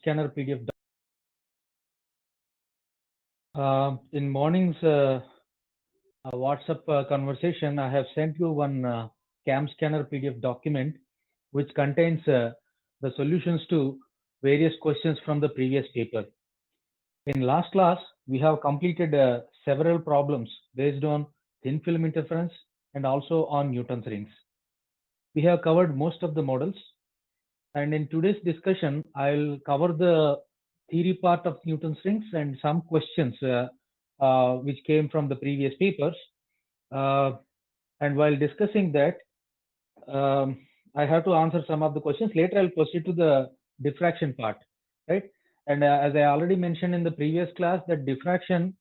Scanner PDF. In morning's WhatsApp conversation, I have sent you one CAM Scanner PDF document which contains the solutions to various questions from the previous paper. In last class, we have completed several problems based on thin film interference and also on Newton's rings. We have covered most of the models, and in today's discussion, I'll cover the theory part of Newton's rings and some questions which came from the previous papers. And while discussing that, I have to answer some of the questions. Later, I'll proceed to the diffraction part, right? And as I already mentioned in the previous class, that diffraction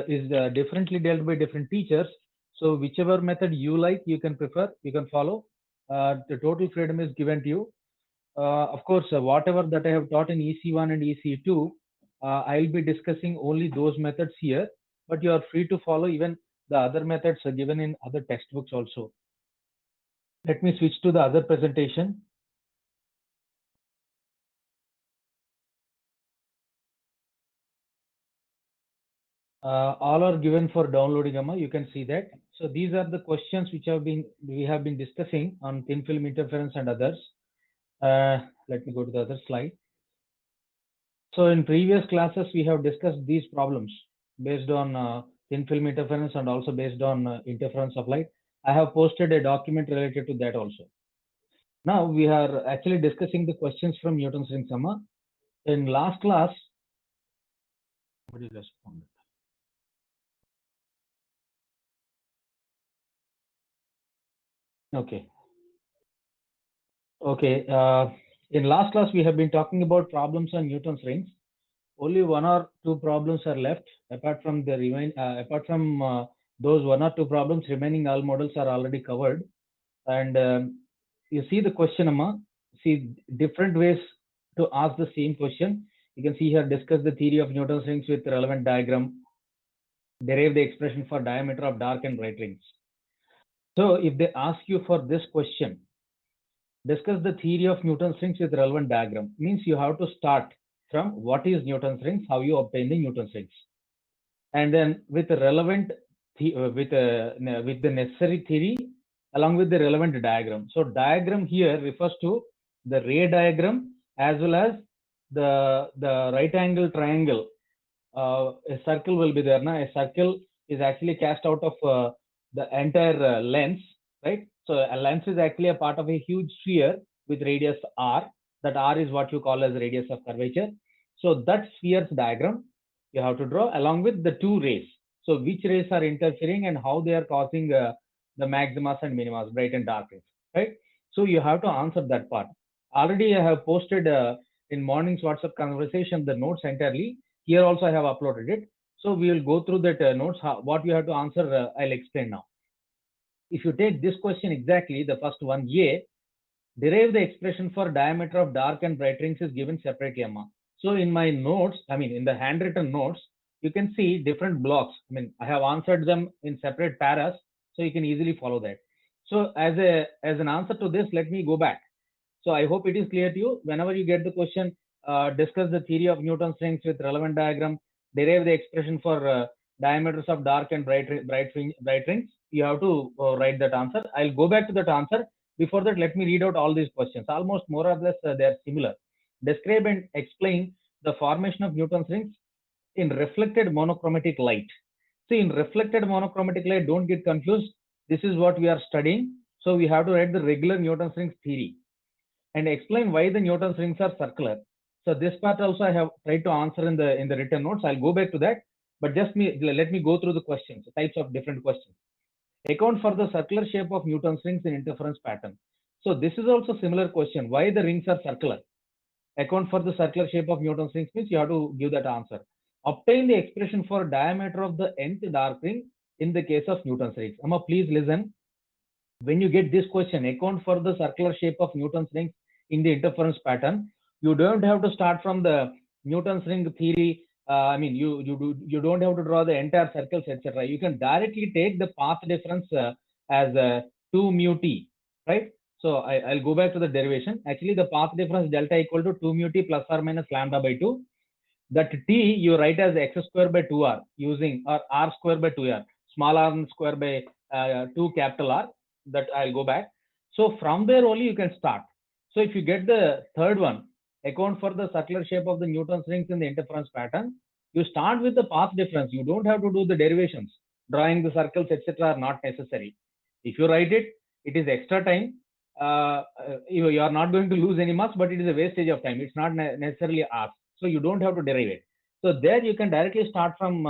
is differently dealt by different teachers. So whichever method you like, you can prefer, you can follow. The total freedom is given to you. Of course, whatever that I have taught in EC1 and EC2, I'll be discussing only those methods here, but you are free to follow even the other methods given in other textbooks also. Let me switch to the other presentation. All are given for downloading, Amma. You can see that. So these are the questions which we have been discussing on thin film interference and others. Let me go to the other slide. So in previous classes, we have discussed these problems based on thin film interference and also based on interference of light. I have posted a document related to that also. Now we are actually discussing the questions from Newton's rings, Amma. In last class, what is responded? Okay. Okay. In last class, we have been talking about problems on Newton's rings. Only one or two problems are left. Apart from those one or two problems, remaining all models are already covered. And you see the question, Amma. See different ways to ask the same question. You can see here, discuss the theory of Newton's rings with relevant diagram. Derive the expression for diameter of dark and bright rings. So if they ask you for this question, discuss the theory of Newton's rings with relevant diagram, means you have to start from what is Newton's rings, how you obtain the Newton's rings, and then with the relevant with the necessary theory along with the relevant diagram. So diagram here refers to the ray diagram as well as the right angle triangle. A circle will be there. Now a circle is actually cast out of the entire lens, right? So a lens is actually a part of a huge sphere with radius r. That r is what you call as radius of curvature. So that sphere's diagram you have to draw along with the two rays. So which rays are interfering and how they are causing the maximas and minimas, bright and dark rays, right? So you have to answer that part. Already I have posted in morning's WhatsApp conversation the notes entirely. Here also I have uploaded it. So we will go through that notes. What you have to answer, I'll explain now. If you take this question exactly, the first one, A, derive the expression for diameter of dark and bright rings is given separately, Amma. So in my notes, I mean in the handwritten notes, you can see different blocks. I mean, I have answered them in separate paras, so you can easily follow that. So as an answer to this, let me go back. So I hope it is clear to you. Whenever you get the question, discuss the theory of Newton's rings with relevant diagram, derive the expression for diameters of dark and bright rings. You have to write that answer. I'll go back to that answer. Before that, let me read out all these questions. Almost more or less they are similar. Describe and explain the formation of Newton's rings in reflected monochromatic light. See, in reflected monochromatic light, don't get confused. This is what we are studying. So we have to write the regular Newton's rings theory and explain why the Newton's rings are circular. So this part also I have tried to answer in the written notes. I'll go back to that, but just let me go through the questions, types of different questions. Account for the circular shape of Newton's rings in interference pattern. So this is also similar question. Why the rings are circular? Account for the circular shape of Newton's rings means you have to give that answer. Obtain the expression for diameter of the nth dark ring in the case of Newton's rings. Amma, please listen. When you get this question, account for the circular shape of Newton's rings in the interference pattern, you don't have to start from the Newton's ring theory. I mean, you don't have to draw the entire circles, etc. You can directly take the path difference as 2 mu t, right? So I'll go back to the derivation. Actually, the path difference delta equal to 2 mu t plus or minus lambda by 2. That t you write as x square by 2r using, or r square by 2r, small r square by 2 capital R. That I'll go back. So from there only you can start. So if you get the third one, account for the circular shape of the Newton's rings in the interference pattern, you start with the path difference. You don't have to do the derivations. Drawing the circles, etc. are not necessary. If you write it, it is extra time. You are not going to lose any marks, but it is a wastage of time. It's not necessarily asked. So you don't have to derive it. So there you can directly start from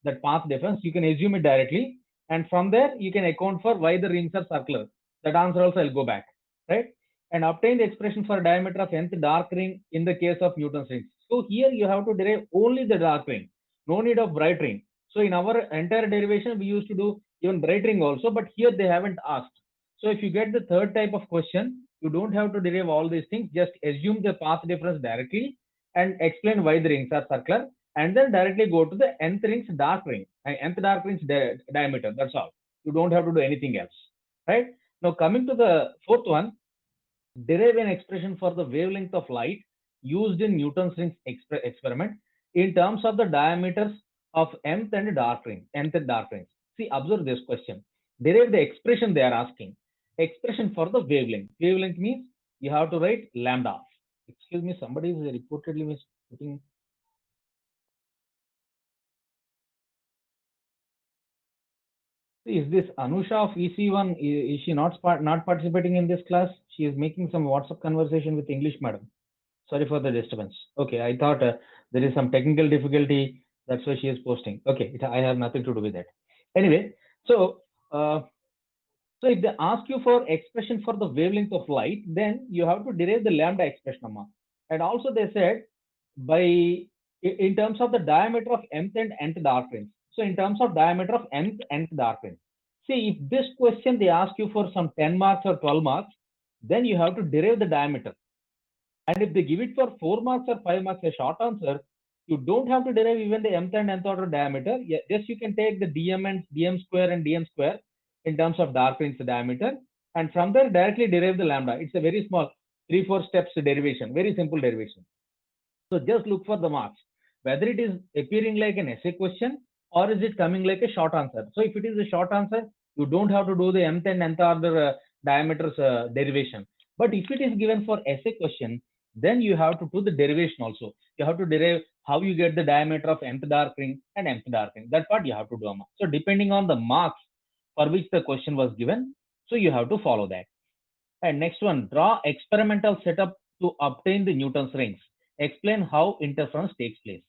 that path difference. You can assume it directly. And from there, you can account for why the rings are circular. That answer also I'll go back, right? And obtain the expression for diameter of nth dark ring in the case of Newton's rings. So here you have to derive only the dark ring, no need of bright ring. So in our entire derivation, we used to do even bright ring also, but here they haven't asked. So if you get the third type of question, you don't have to derive all these things. Just assume the path difference directly and explain why the rings are circular, and then directly go to the nth rings dark ring, nth dark rings diameter. That's all. You don't have to do anything else, right? Now coming to the fourth one, derive an expression for the wavelength of light used in Newton's rings experiment in terms of the diameters of nth and dark ring, nth and dark rings. See, observe this question. Derive the expression they are asking. Expression for the wavelength. Wavelength means you have to write lambda. Excuse me, somebody is reportedly putting. Is this Anusha of EC1? Is she not participating in this class? She is making some WhatsApp conversation with English madam. Sorry for the disturbance. Okay, I thought there is some technical difficulty. That's why she is posting. Okay, I have nothing to do with that. Anyway, so so if they ask you for expression for the wavelength of light, then you have to derive the lambda expression, Amma. And also they said by in terms of the diameter of mth and nth dark rings. So in terms of diameter of nth dark rings. See, if this question they ask you for some 10 marks or 12 marks, then you have to derive the diameter. And if they give it for 4 marks or 5 marks, a short answer, you don't have to derive even the mth and nth order diameter. Just you can take the dm and dm square and dm square in terms of dark rings diameter, and from there directly derive the lambda. It's a very small 3-4 steps derivation, very simple derivation. So just look for the marks, whether it is appearing like an essay question or is it coming like a short answer. So if it is a short answer, you don't have to do the mth and nth order diameters derivation. But if it is given for essay question, then you have to do the derivation also. You have to derive how you get the diameter of nth dark ring and mth dark ring. That part you have to do. So depending on the marks for which the question was given, so you have to follow that. And next one, draw experimental setup to obtain the Newton's rings. Explain how interference takes place.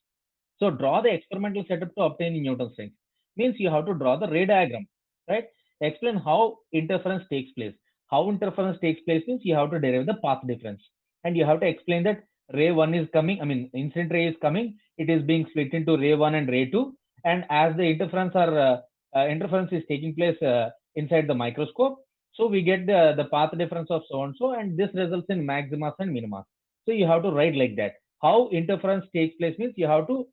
So draw the experimental setup to obtain the Newton's rings. Means you have to draw the ray diagram, right? Explain how interference takes place. How interference takes place means you have to derive the path difference. And you have to explain that ray 1 is coming, I mean, incident ray is coming, it is being split into ray 1 and ray 2. And as the interference is taking place inside the microscope, so we get the path difference of so and so, and this results in maximas and minimas. So you have to write like that. How interference takes place means you have to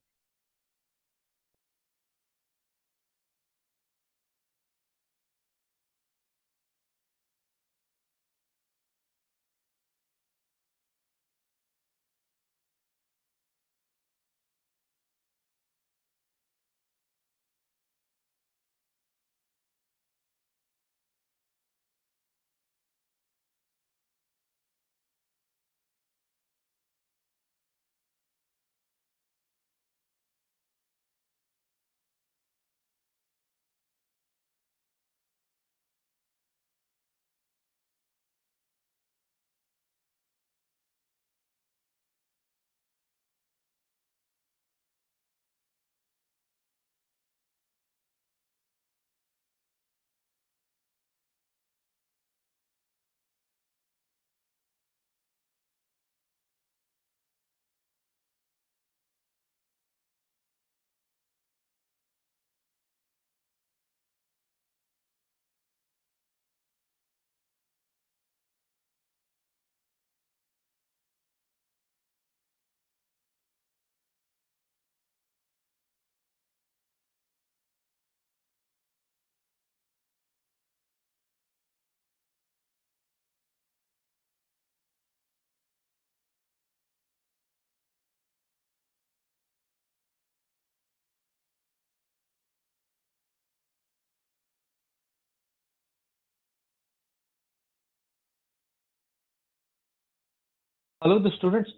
Hello, the students.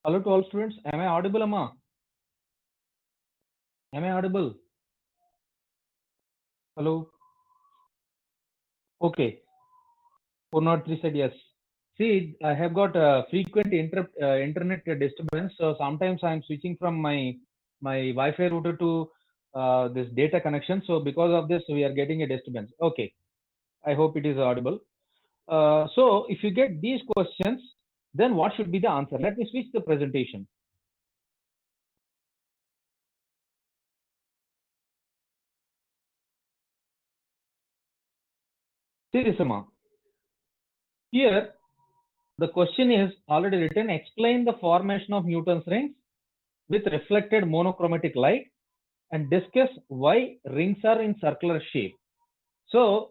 Hello to all students. Am I audible, Amma? Am I audible? Hello. Okay. 403 said yes. See, I have got frequent internet disturbance. So sometimes I'm switching from my Wi-Fi router to this data connection. So because of this, we are getting a disturbance. Okay. I hope it is audible. So if you get these questions, then what should be the answer? Let me switch the presentation. See this, Amma. Here, the question is already written. Explain the formation of Newton's rings with reflected monochromatic light and discuss why rings are in circular shape. So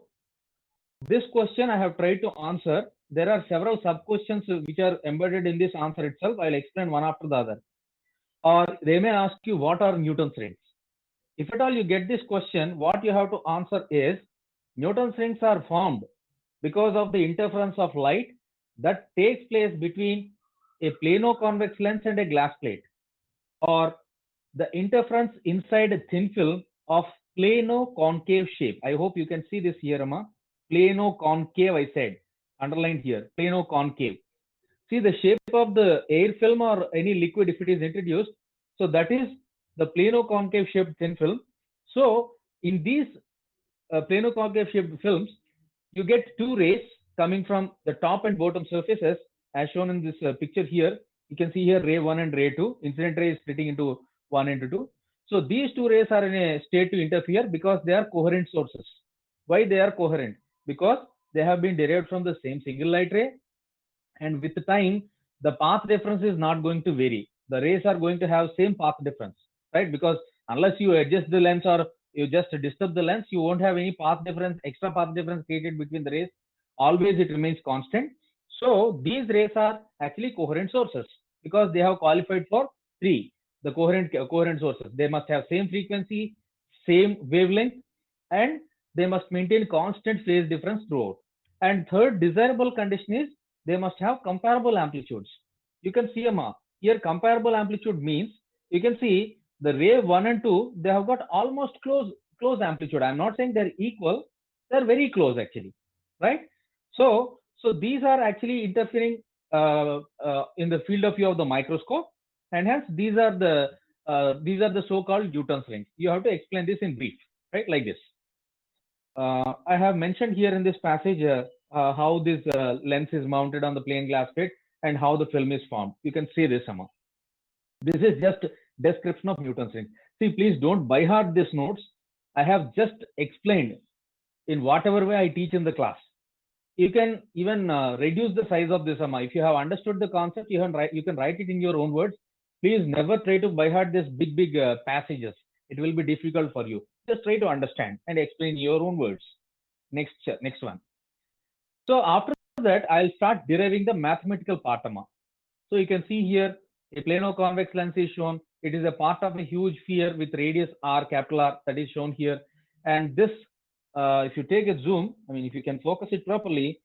this question I have tried to answer. There are several sub questions which are embedded in this answer itself. I'll explain one after the other. Or they may ask you what are Newton's rings. If at all you get this question, what you have to answer is Newton's rings are formed because of the interference of light that takes place between a plano-convex lens and a glass plate, or the interference inside a thin film of plano-concave shape. I hope you can see this here, Amma. Plano-concave, I said, underlined here, plano-concave. See the shape of the air film or any liquid if it is introduced. So that is the plano-concave shaped thin film. So in these plano-concave shaped films, you get two rays coming from the top and bottom surfaces as shown in this picture here. You can see here ray 1 and ray 2. Incident ray is splitting into 1 and 2. So these two rays are in a state to interfere because they are coherent sources. Why they are coherent? Because they have been derived from the same single light ray, and with time the path difference is not going to vary. The rays are going to have same path difference, right? Because unless you adjust the lens or you just disturb the lens, you won't have any path difference, extra path difference created between the rays. Always it remains constant. So these rays are actually coherent sources because they have qualified for three, the coherent sources. They must have same frequency, same wavelength, and they must maintain constant phase difference throughout. And third desirable condition is they must have comparable amplitudes. You can see here comparable amplitude means you can see the ray 1 and 2, they have got almost close amplitude. I'm not saying they're equal, they're very close actually, right? So these are actually interfering in the field of view of the microscope, and hence these are the so-called Newton's rings. You have to explain this in brief, right? Like this. I have mentioned here in this passage how this lens is mounted on the plain glass plate and how the film is formed. You can see this, Amma. This is just description of Newton's ring. See, please don't by heart these notes. I have just explained in whatever way I teach in the class. You can even reduce the size of this, Amma. If you have understood the concept, you can write it in your own words. Please never try to by heart these big passages. It will be difficult for you. Just try to understand and explain your own words. Next one. So after that, I'll start deriving the mathematical part, Amma. So you can see here a plano-convex lens is shown. It is a part of a huge sphere with radius r, capital R, that is shown here. And this, if you take a zoom, I mean, if you can focus it properly,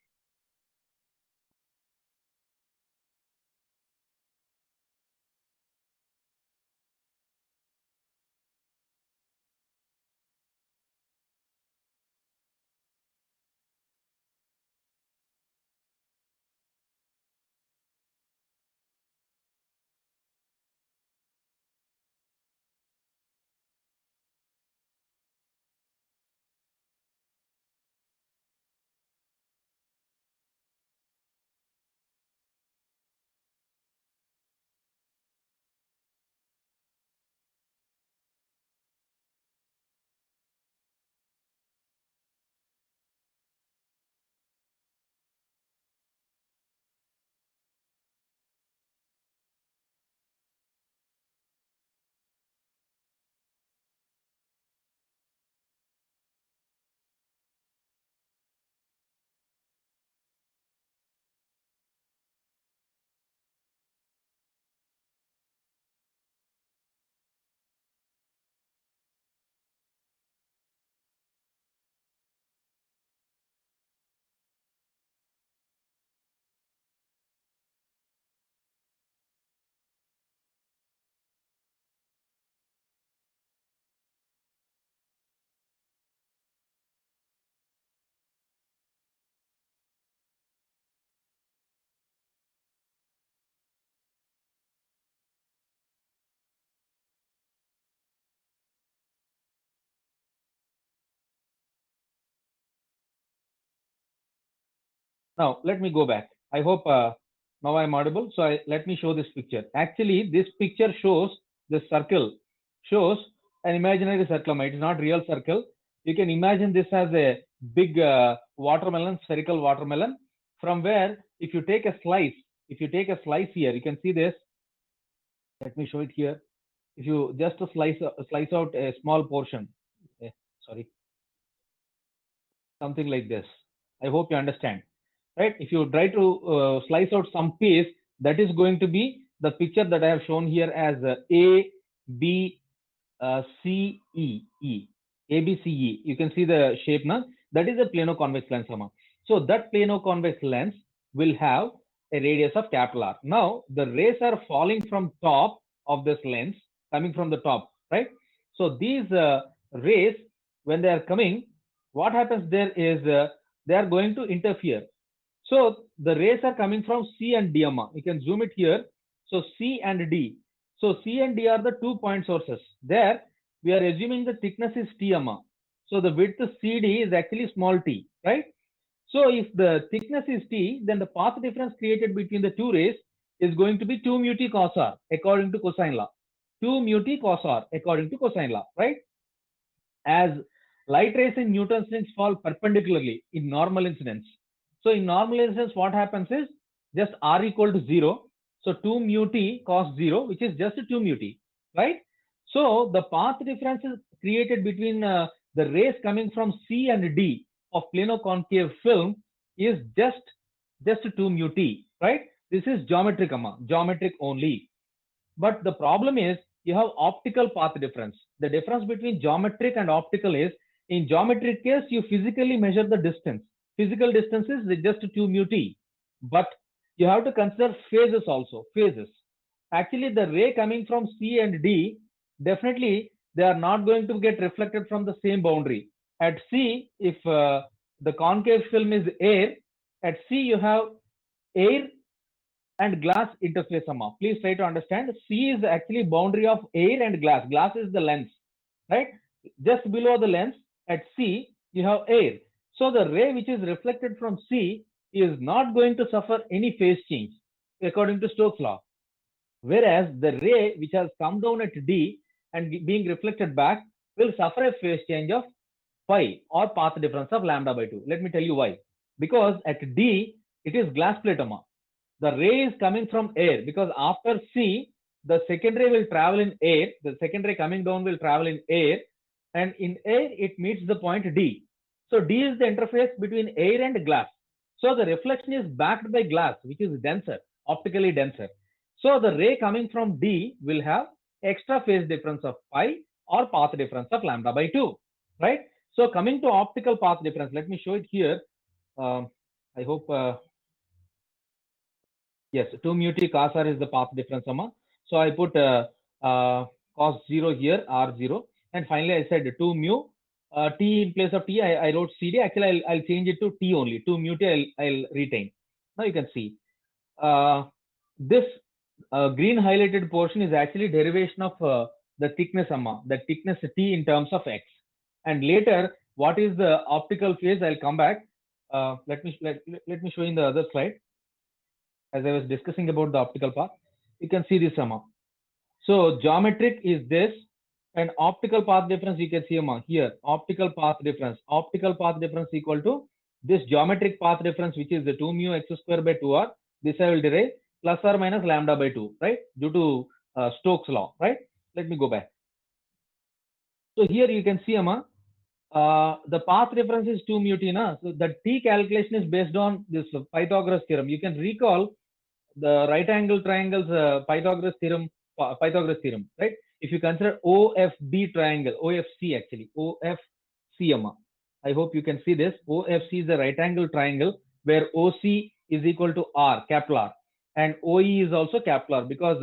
Now let me go back. I hope now I'm audible. So let me show this picture. Actually, this picture shows the circle, shows an imaginary circle. It is not real circle. You can imagine this as a big watermelon, spherical watermelon, from where if you take a slice, if you take a slice here, you can see this. Let me show it here. If you just slice out a small portion, eh, sorry, something like this. I hope you understand, right? If you try to slice out some piece, that is going to be the picture that I have shown here as A, B, C, E, E, A, B, C, E. You can see the shape now. That is a plano-convex lens, Amma. So that plano-convex lens will have a radius of capital R. Now the rays are falling from top of this lens, coming from the top, right? So these rays, when they are coming, what happens there is they are going to interfere. So the rays are coming from C and D, Amma. You can zoom it here. So C and D. So C and D are the 2 point sources. There we are assuming the thickness is T, Amma. So the width CD is actually small t, right? So if the thickness is T, then the path difference created between the two rays is going to be 2 mu T cos R according to cosine law. 2 mu T cos R according to cosine law, right? As light rays in Newton's rings fall perpendicularly in normal incidence. So in normal incidence, what happens is just R equal to 0. So 2 mu T cos 0, which is just 2 mu T, right? So the path difference is created between the rays coming from C and D of plano-concave film is just 2 mu T, right? This is geometric, geometric only. But the problem is you have optical path difference. The difference between geometric and optical is, in geometric case, you physically measure the distance. Physical distance is just 2 mu T. But you have to consider phases also, phases. Actually, the ray coming from C and D, definitely they are not going to get reflected from the same boundary. At C, if the concave film is air, at C you have air and glass interface, Amma. Please try to understand. C is actually boundary of air and glass. Glass is the lens, right? Just below the lens at C, you have air. So the ray which is reflected from C is not going to suffer any phase change according to Stokes law. Whereas the ray which has come down at D and being reflected back will suffer a phase change of pi or path difference of lambda by 2. Let me tell you why. Because at D, it is glass plate, Amma. The ray is coming from air, because after C, the second ray will travel in air. The second ray coming down will travel in air, and in air it meets the point D. So D is the interface between air and glass. So the reflection is backed by glass, which is denser, optically denser. So the ray coming from D will have extra phase difference of pi or path difference of lambda by 2, right? So coming to optical path difference, let me show it here. I hope yes, 2 mu T cos R is the path difference, Amma. So I put cos 0 here, R0. And finally, I said 2 mu T in place of T. I wrote CD. Actually, I'll change it to T only. 2 mu T I'll retain. Now you can see this green highlighted portion is actually derivation of the thickness, Amma, the thickness T in terms of X. And later, what is the optical phase? I'll come back. Let me show you in the other slide. As I was discussing about the optical path, you can see this, Amma. So geometric is this, and optical path difference you can see, Amma, here. Optical path difference. Optical path difference equal to this geometric path difference, which is the 2 mu x square by 2r. This I will derive plus or minus lambda by 2, right? Due to Stokes law, right? Let me go back. So here you can see, Amma, the path difference is 2 mu T, na? So the T calculation is based on this Pythagoras theorem. You can recall the right angle triangles Pythagoras theorem, right? If you consider OFB triangle, OFC actually, OFC, Amma. I hope you can see this. OFC is the right angle triangle where OC is equal to R, capital R, and OE is also capital R, because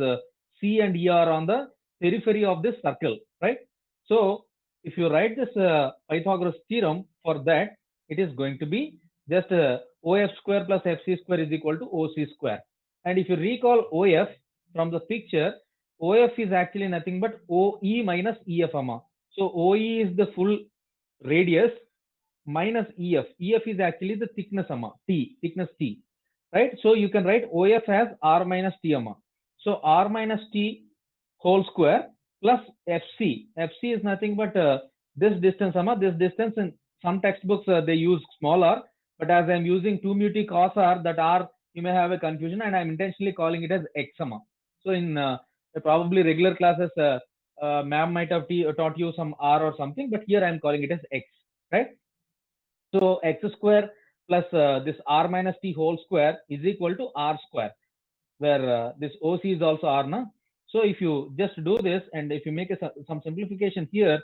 C and E are on the periphery of this circle, right? So if you write this Pythagoras theorem for that, it is going to be just OF square plus FC square is equal to OC square. And if you recall OF from the picture, OF is actually nothing but OE minus EF, Amma. So OE is the full radius minus EF. EF is actually the thickness amma, T, thickness T, right? So you can write OF as R minus T amma. So R minus T whole square plus FC. FC is nothing but this distance amma. This distance in some textbooks they use small r, but as I'm using 2 mu T cos r, that r you may have a confusion, and I'm intentionally calling it as X amma. So in probably regular classes, ma'am might have taught you some r or something, but here I'm calling it as X, right? So x square plus this r minus t whole square is equal to r square, where this OC is also r na. So if you just do this, and if you make some simplification here,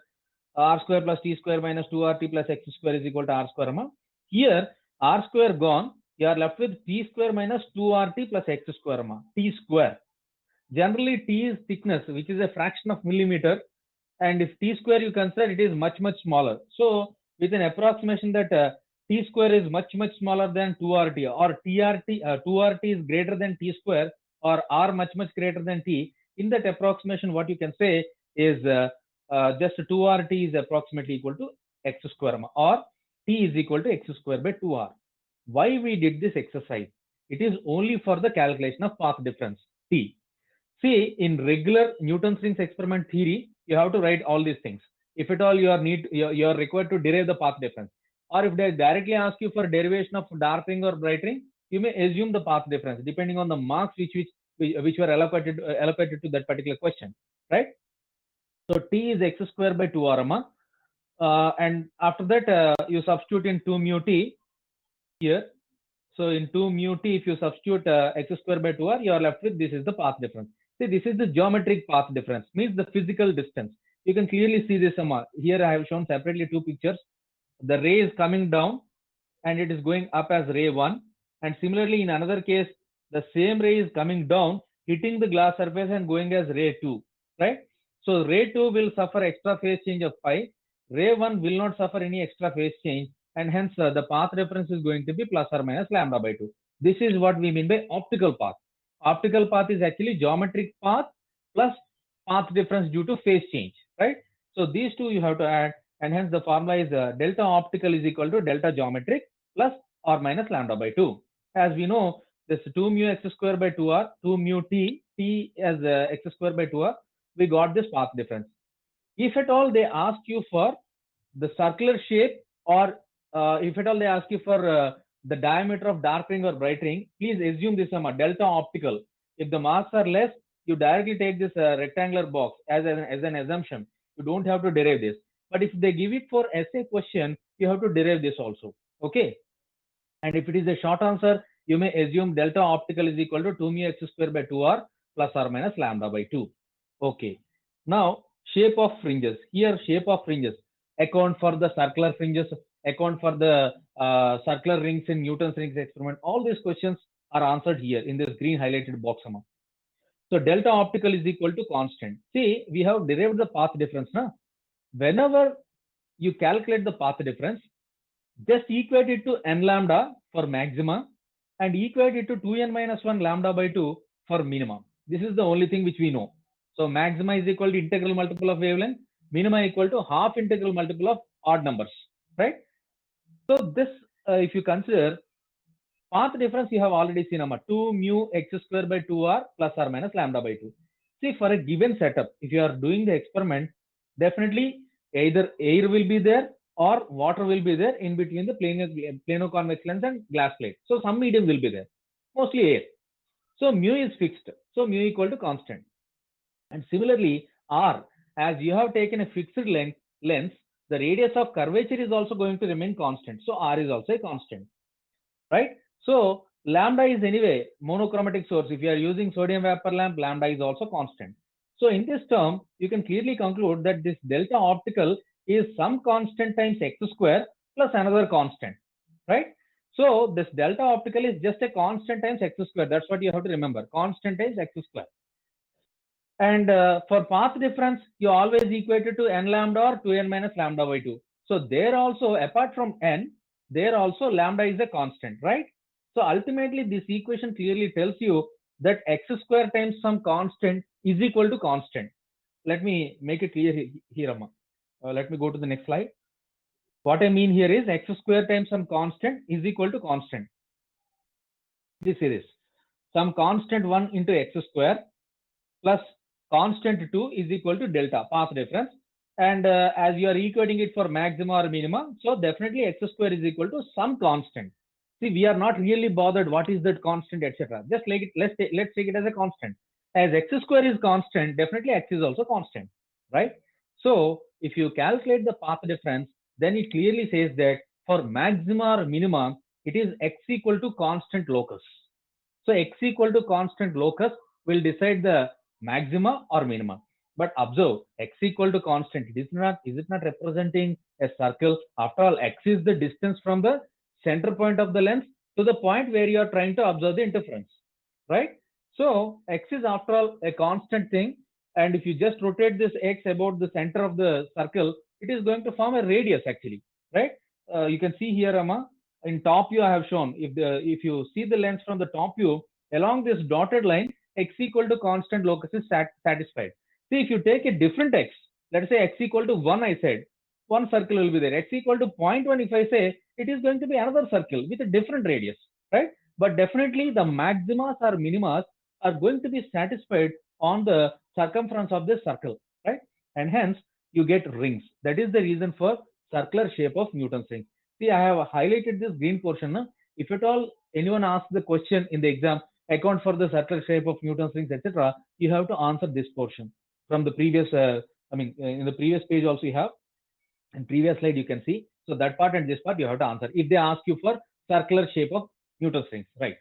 r square plus t square minus 2rt plus x square is equal to r square. Here r square gone, you are left with t square minus 2rt plus x square, t square. Generally t is thickness, which is a fraction of millimeter, and if t square you consider, it is much smaller. So with an approximation that t square is much smaller than 2rt, or 2rt is greater than t square, or r much greater than t, in that approximation what you can say is just 2rt is approximately equal to x square, or t is equal to x square by 2r. Why we did this exercise? It is only for the calculation of path difference t. See, in regular Newton's rings experiment theory, you have to write all these things. If at all you are required to derive the path difference, or if they directly ask you for derivation of dark ring or bright ring, you may assume the path difference depending on the marks which were allocated to that particular question, right? So t is x square by 2r, and after that you substitute in 2 mu t here. So in 2 mu t, if you substitute x square by 2r, you are left with this is the path difference. See, this is the geometric path difference, means the physical distance. You can clearly see this. Here I have shown separately two pictures. The ray is coming down and it is going up as ray 1. And similarly, in another case, the same ray is coming down, hitting the glass surface and going as ray 2, right? So ray 2 will suffer extra phase change of pi. Ray 1 will not suffer any extra phase change, and hence the path reference is going to be plus or minus lambda by 2. This is what we mean by optical path. Optical path is actually geometric path plus path difference due to phase change, right? So these two you have to add, and hence the formula is delta optical is equal to delta geometric plus or minus lambda by 2. As we know, this 2 mu x square by 2r, 2 mu t as x square by 2r, we got this path difference. If at all they ask you for the circular shape, or if at all they ask you for the diameter of dark ring or bright ring, please assume this delta optical. If the marks are less, you directly take this rectangular box as an assumption. You don't have to derive this. But if they give it for essay question, you have to derive this also. Okay. And if it is a short answer, you may assume delta optical is equal to 2 mu x square by 2r plus or minus lambda by 2. Okay. Now, shape of fringes. Here, shape of fringes. Account for the circular fringes, account for the circular rings in Newton's rings experiment. All these questions are answered here in this green highlighted box. So delta optical is equal to constant. See, we have derived the path difference. Whenever you calculate the path difference, just equate it to n lambda for maxima and equate it to 2n minus 1 lambda by 2 for minimum. This is the only thing which we know. So maxima is equal to integral multiple of wavelength, minima equal to half integral multiple of odd numbers, right? So this, if you consider path difference, you have already seen 2 mu x square by 2r plus or minus lambda by 2. See, for a given setup, if you are doing the experiment, definitely either air will be there or water will be there in between the plano-convex lens and glass plate. So some medium will be there, mostly air. So mu is fixed. So mu equal to constant. And similarly, r, as you have taken a fixed lens, the radius of curvature is also going to remain constant. So r is also a constant, right? So lambda is anyway monochromatic source. If you are using sodium vapor lamp, lambda is also constant. So in this term, you can clearly conclude that this delta optical is some constant times x square plus another constant, right? So this delta optical is just a constant times x square. That's what you have to remember, constant times x square. And for path difference, you always equate it to n lambda or 2n minus lambda by 2. So there also, apart from n, there also lambda is a constant, right? So ultimately, this equation clearly tells you that x square times some constant is equal to constant. Let me make it clear here, Amma. Let me go to the next slide. What I mean here is x square times some constant is equal to constant. This is some constant 1 into x square plus constant 2 is equal to delta, path difference. And as you are equating it for maxima or minima, so definitely x square is equal to some constant. See, we are not really bothered what is that constant, etc. Just like it, let's take it as a constant. As x square is constant, definitely x is also constant, right? So if you calculate the path difference, then it clearly says that for maxima or minima, it is x equal to constant locus. So x equal to constant locus will decide the maxima or minima. But observe, x equal to constant, is it not representing a circle? After all, x is the distance from the center point of the lens to the point where you are trying to observe the interference, right? So x is after all a constant thing, and if you just rotate this x about the center of the circle, it is going to form a radius actually, right? You can see here, Amma, in top view I have shown, if you see the lens from the top view, along this dotted line, x equal to constant locus is satisfied. See, if you take a different x, let's say x equal to 1, I said, one circle will be there. X equal to 0.1, if I say, it is going to be another circle with a different radius, right? But definitely the maximas or minimas are going to be satisfied on the circumference of this circle, right? And hence you get rings. That is the reason for circular shape of Newton's ring. See, I have highlighted this green portion. Now, if at all anyone asks the question in the exam, account for the circular shape of Newton's rings, etc., you have to answer this portion from the previous. In the previous page also you have, in previous slide you can see. So that part and this part you have to answer if they ask you for circular shape of Newton's rings, right?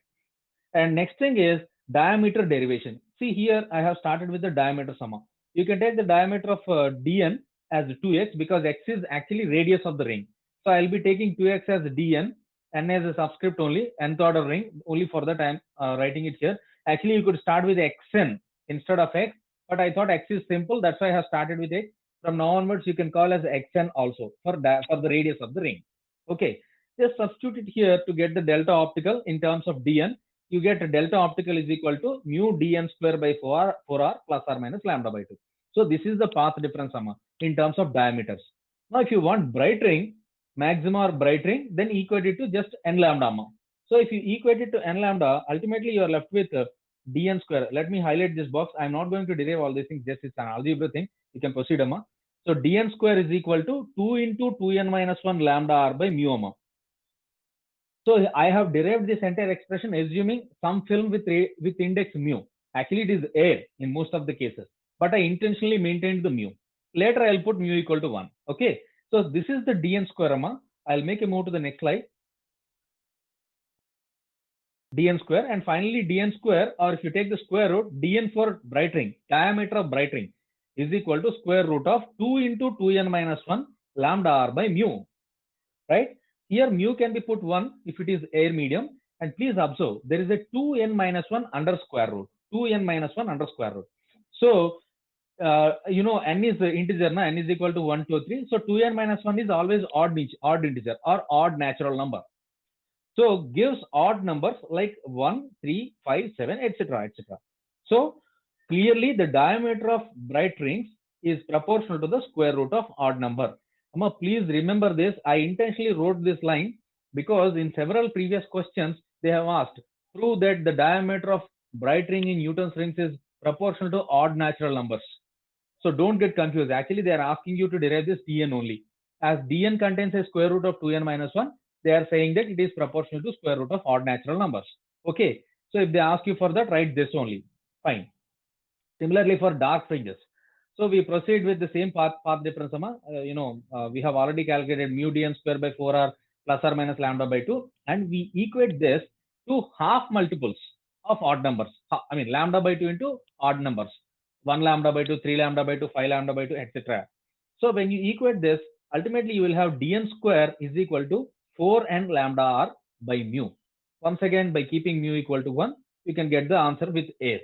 And next thing is diameter derivation. See here, I have started with the diameter summa. You can take the diameter of dn as 2x because x is actually radius of the ring. So I'll be taking 2x as dn, n as a subscript only, nth order ring, only for that I'm writing it here. Actually, you could start with xn instead of x, but I thought x is simple. That's why I have started with x. From now onwards, you can call as xn also for the radius of the ring. Okay, just substitute it here to get the delta optical in terms of dn. You get delta optical is equal to mu dn square by 4r plus or minus lambda by 2. So this is the path difference summa in terms of diameters. Now if you want bright ring, maxima or bright ring, then equate it to just n lambda amma. So if you equate it to n lambda, ultimately you are left with dn square. Let me highlight this box. I'm not going to derive all these things, just it's an algebra thing. You can proceed, amma. So dn square is equal to 2 into 2n minus 1 lambda r by mu, amma. So I have derived this entire expression assuming some film with index mu. Actually, it is air in most of the cases, but I intentionally maintained the mu. Later, I'll put mu equal to 1. Okay. So this is the dn square, amma. I'll make a move to the next slide. Dn square, and finally dn square, or if you take the square root, dn for bright ring, diameter of bright ring is equal to square root of 2 into 2n minus 1 lambda r by mu, right? Here mu can be put 1 if it is air medium, and please observe there is a 2n minus 1 under square root, 2n minus 1 under square root. So n is the integer, n is equal to 1, 2, 3. So 2n minus 1 is always odd integer or odd natural number. So gives odd numbers like 1, 3, 5, 7, etc., etc. So clearly the diameter of bright rings is proportional to the square root of odd number. Amma, please remember this. I intentionally wrote this line because in several previous questions they have asked, prove that the diameter of bright ring in Newton's rings is proportional to odd natural numbers. So don't get confused. Actually, they are asking you to derive this dn only. As dn contains a square root of 2n minus 1, they are saying that it is proportional to square root of odd natural numbers. Okay. So if they ask you for that, write this only. Fine. Similarly for dark fringes. So we proceed with the same path difference. We have already calculated mu dn square by 4r plus or minus lambda by 2, and we equate this to half multiples of odd numbers. I mean lambda by 2 into odd numbers. 1 lambda by 2, 3 lambda by 2, 5 lambda by 2, etc. So when you equate this, ultimately you will have dn square is equal to 4n lambda r by mu. Once again, by keeping mu equal to 1, you can get the answer with air.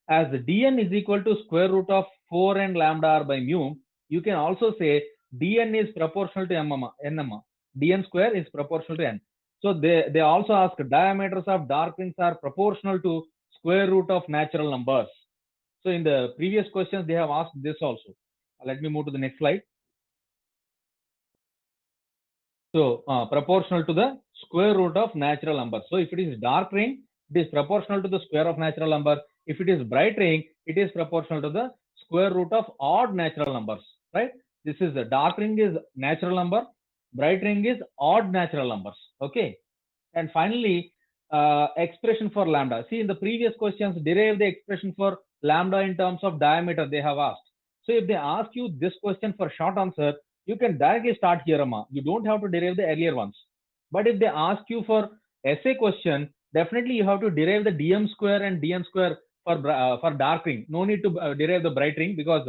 As dn is equal to square root of 4n lambda r by mu, you can also say dn is proportional to n. Dn square is proportional to n. So they also ask diameters of dark rings are proportional to square root of natural numbers. So in the previous questions, they have asked this also. Let me move to the next slide. So proportional to the square root of natural number. So if it is dark ring, it is proportional to the square of natural number. If it is bright ring, it is proportional to the square root of odd natural numbers, right? This is the dark ring is natural number, bright ring is odd natural numbers. Okay. And finally, expression for lambda. See, in the previous questions, derive the expression for lambda in terms of diameter they have asked. So if they ask you this question for short answer, you can directly start here, Amma. You don't have to derive the earlier ones. But if they ask you for essay question, definitely you have to derive the dm square and dn square for dark ring. No need to derive the bright ring, because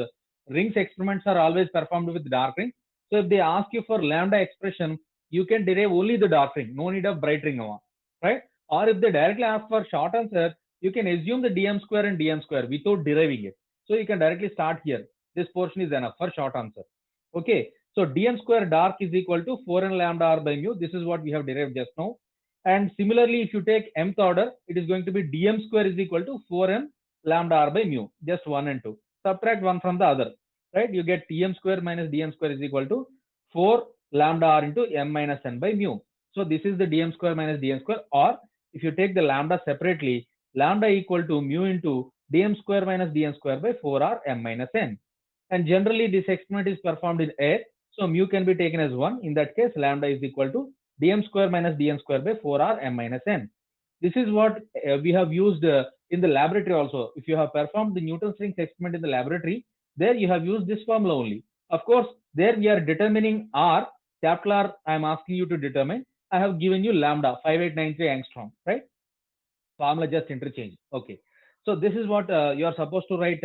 rings experiments are always performed with dark ring. So if they ask you for lambda expression, you can derive only the dark ring. No need of bright ring, Amma, right? Or if they directly ask for short answer, you can assume the dm square and dn square without deriving it. So you can directly start here. This portion is enough for short answer. Okay, so dm square dark is equal to 4n lambda r by mu. This is what we have derived just now. And similarly, if you take mth order, it is going to be dm square is equal to 4n lambda r by mu, just 1 and 2. Subtract one from the other, right? You get tm square minus dm square is equal to 4 lambda r into m minus n by mu. So this is the dm square minus dn square. Or if you take the lambda separately, lambda equal to mu into dm square minus dn square by 4r m minus n. And generally this experiment is performed in air, so mu can be taken as 1. In that case, lambda is equal to dm square minus dn square by 4r m minus n. This is what we have used in the laboratory also. If you have performed the Newton's rings experiment in the laboratory, there you have used this formula only. Of course, there we are determining R, capital R I am asking you to determine. I have given you lambda 5893 angstrom, right? Formula just interchange. Okay. So this is what you are supposed to write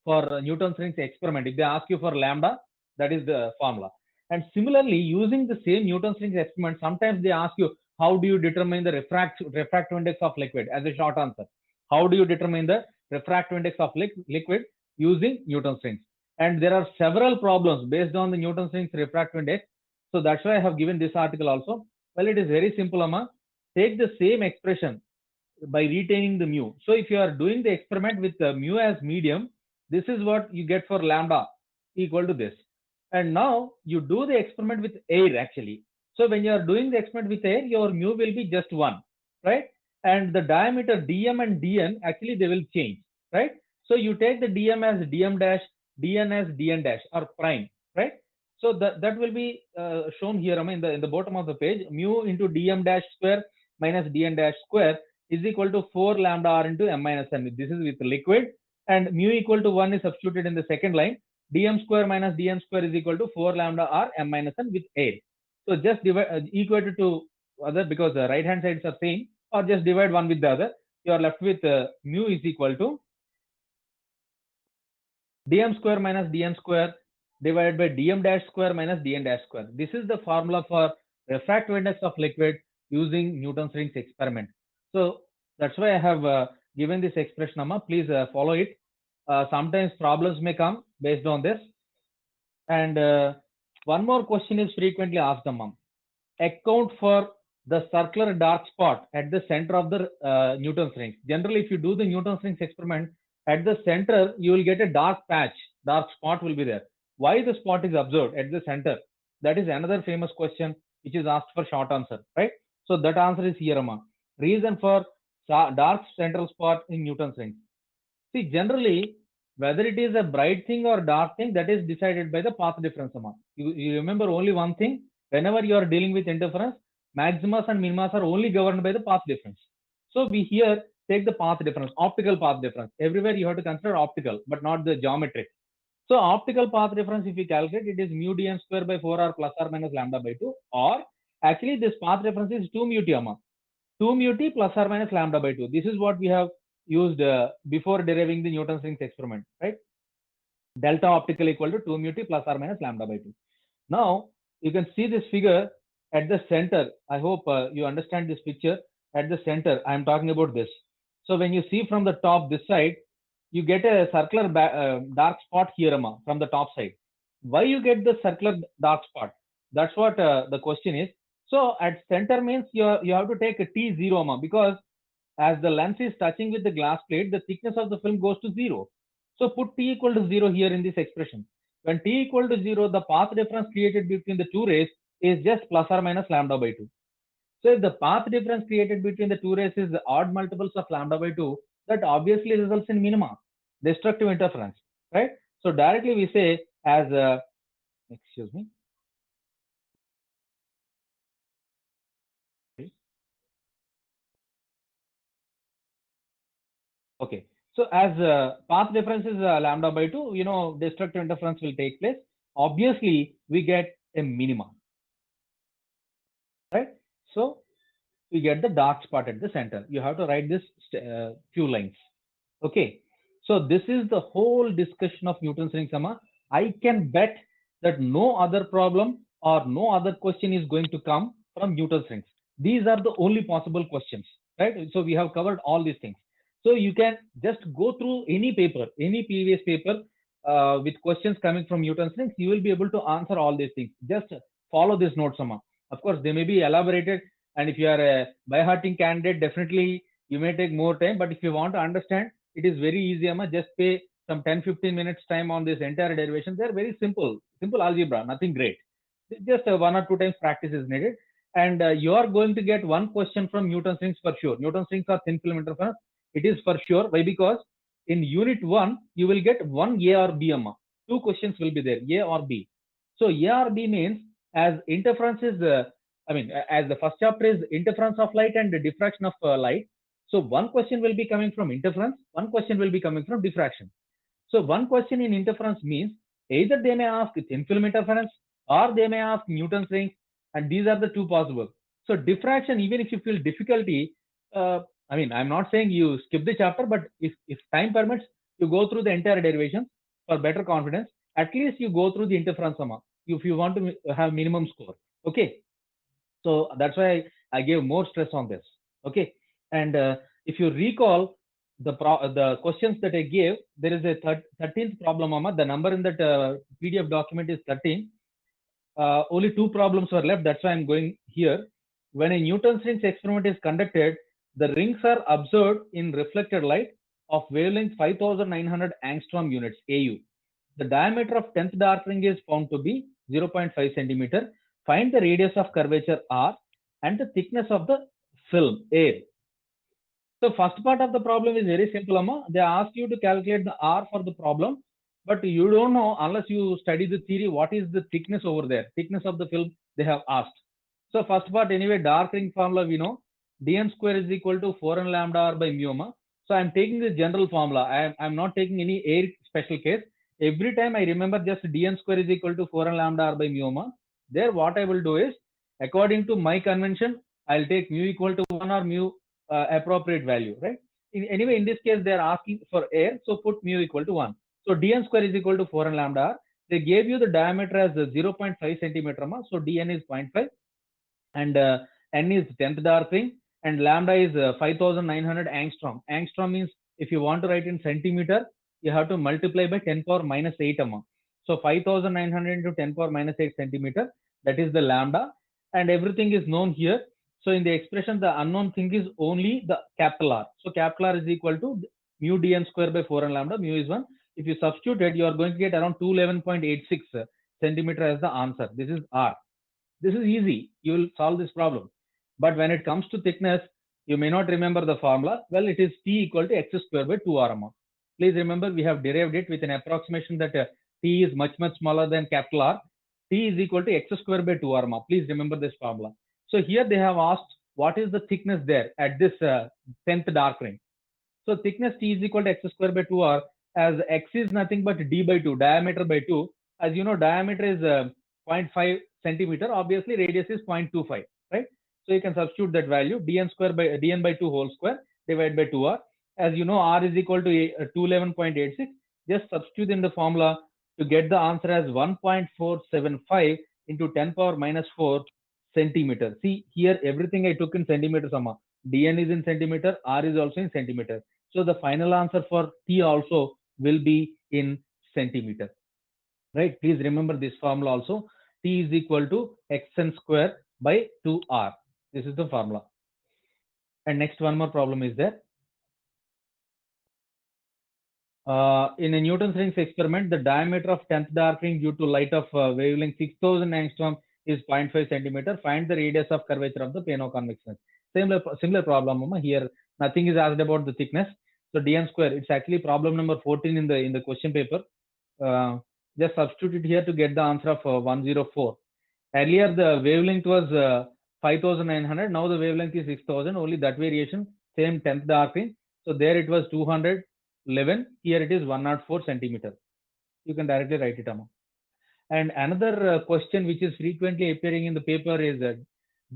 for Newton's rings experiment. If they ask you for lambda, that is the formula. And similarly, using the same Newton's rings experiment, sometimes they ask you, how do you determine the refractive index of liquid, as a short answer? How do you determine the refractive index of liquid using Newton's rings? And there are several problems based on the Newton's rings refractive index. So that's why I have given this article also. Well, it is very simple, Amma. Take the same expression by retaining the mu. So if you are doing the experiment with mu as medium, this is what you get for lambda equal to this. And now you do the experiment with air actually. So when you are doing the experiment with air, your mu will be just 1, right? And the diameter dm and dn, actually they will change, right? So you take the dm as dm dash, dn as dn dash or prime, right? So that will be shown here, in the bottom of the page. Mu into dm dash square minus dn dash square is equal to 4 lambda r into m minus n. This is with liquid, and mu equal to 1 is substituted in the second line. Dm square minus dn square is equal to 4 lambda r m minus n with air. So just divide equate it to other, because the right hand sides are same, or just divide one with the other. You are left with mu is equal to dm square minus dn square divided by dm dash square minus dn dash square. This is the formula for refractive index of liquid using Newton's rings experiment. So that's why I have given this expression, Amma. Please follow it. Sometimes problems may come based on this. And one more question is frequently asked, Amma. Account for the circular dark spot at the center of the Newton's rings. Generally, if you do the Newton's rings experiment, at the center, you will get a dark patch, dark spot will be there. Why the spot is observed at the center? That is another famous question which is asked for short answer, right? So that answer is here, Amma. Reason for dark central spot in Newton's rings. See, generally, whether it is a bright thing or dark thing, that is decided by the path difference, Amma. You remember only one thing. Whenever you are dealing with interference, maximas and minimas are only governed by the path difference. So we here take the path difference, optical path difference. Everywhere you have to consider optical, but not the geometric. So optical path difference, if we calculate, it is mu dn square by 4r plus or minus lambda by 2. Or actually this path difference is 2 mu t, Amma. 2 mu t plus or minus lambda by 2. This is what we have used before deriving the Newton's rings experiment, right? Delta optical equal to 2 mu t plus or minus lambda by 2. Now you can see this figure at the center. I hope you understand this picture. At the center, I am talking about this. So when you see from the top this side, you get a circular dark spot here, Amma, from the top side. Why you get the circular dark spot? That's what the question is. So at center means you have to take a T0, Amma, because as the lens is touching with the glass plate, the thickness of the film goes to 0. So put T equal to 0 here in this expression. When T equal to 0, the path difference created between the two rays is just plus or minus lambda by 2. So if the path difference created between the two rays is the odd multiples of lambda by 2, that obviously results in minima, destructive interference, right? So directly we say as, excuse me. Okay, so as path difference is lambda by 2, you know, destructive interference will take place. Obviously, we get a minima, right? So we get the dark spot at the center. You have to write this few lines. Okay, so this is the whole discussion of Newton's ring summa. I can bet that no other problem or no other question is going to come from Newton's rings. These are the only possible questions, right? So we have covered all these things. So you can just go through any paper, any previous paper with questions coming from Newton's rings. You will be able to answer all these things. Just follow this note summa. Of course, they may be elaborated, and if you are a by-hearting candidate, definitely you may take more time. But if you want to understand, it is very easy, Amma. Just pay some 10-15 minutes time on this entire derivation. They're very simple algebra, nothing great. Just 1 or 2 times practice is needed. And you are going to get one question from Newton's rings for sure. Newton's rings are thin film interference. It is for sure. Why? Because in unit 1, you will get one A or B, Amma. 2 questions will be there, A or B. So A or B means as interference is, as the first chapter is interference of light and the diffraction of light. So one question will be coming from interference, one question will be coming from diffraction. So one question in interference means either they may ask thin film interference or they may ask Newton's rings, and these are the two possible. So diffraction, even if you feel difficulty, I'm not saying you skip the chapter, but if time permits, you go through the entire derivation for better confidence. At least you go through the interference summa if you want to have minimum score. Okay. So that's why I gave more stress on this. Okay, and if you recall the questions that I gave, there is a 13th problem, Mama. The number in that PDF document is 13. Only 2 problems were left. That's why I'm going here. When a Newton's rings experiment is conducted, the rings are observed in reflected light of wavelength 5900 angstrom units AU. The diameter of 10th dark ring is found to be 0.5 centimeter. Find the radius of curvature R and the thickness of the film air. So first part of the problem is very simple, Amma. They ask you to calculate the R for the problem, but you don't know unless you study the theory what is the thickness over there, thickness of the film they have asked. So first part anyway, dark ring formula we know, dn square is equal to 4n lambda r by mu, Amma. So I'm taking the general formula. I'm not taking any air special case. Every time I remember just dn square is equal to 4n lambda r by mu, Amma. There what I will do is, according to my convention, I'll take mu equal to 1 or mu appropriate value, right? Anyway, in this case, they are asking for air, so put mu equal to 1. So dn square is equal to 4 and lambda r. They gave you the diameter as 0.5 centimeter, so dn is 0.5, and n is 10th dark ring, and lambda is 5900 angstrom. Angstrom means if you want to write in centimeter, you have to multiply by 10 power minus 8, so 5900 into 10 power minus 8 centimeter, that is the lambda, and everything is known here. So in the expression, the unknown thing is only the capital R. So capital R is equal to mu dn square by 4 and lambda. Mu is 1. If you substitute it, you are going to get around 211.86 centimeter as the answer. This is R. This is easy. You will solve this problem. But when it comes to thickness, you may not remember the formula. Well, it is T equal to x square by 2R. Please remember, we have derived it with an approximation that T is much, much smaller than capital R. T is equal to x square by 2R. Please remember this formula. So here they have asked what is the thickness there at this 10th dark ring. So thickness T is equal to x square by 2R, as x is nothing but d by 2, diameter by 2. As you know, diameter is 0.5 centimeter. Obviously, radius is 0.25, right? So you can substitute that value, dn square by dn by 2 whole square divided by 2R. As you know, R is equal to 211.86. Just substitute in the formula to get the answer as 1.475 into 10 power minus 4 centimeter. See here, everything I took in centimeters, Amma. dn is in centimeter, R is also in centimeter. So the final answer for T also will be in centimeter, right? Please remember this formula also. T is equal to xn square by 2R. This is the formula. And next, one more problem is there. In a Newton's rings experiment, the diameter of 10th dark ring due to light of wavelength 6000 angstrom is 0.5 centimeter. Find the radius of curvature of the plane of convex lens. Similar problem, Mama. Here nothing is asked about the thickness. So dn square, it's actually problem number 14 in the question paper. Just substitute it here to get the answer of 104. Earlier the wavelength was 5900. Now the wavelength is 6000. Only that variation, same 10th darkening. So there it was 211. Here it is 104 centimeter. You can directly write it, Amma. And another question which is frequently appearing in the paper is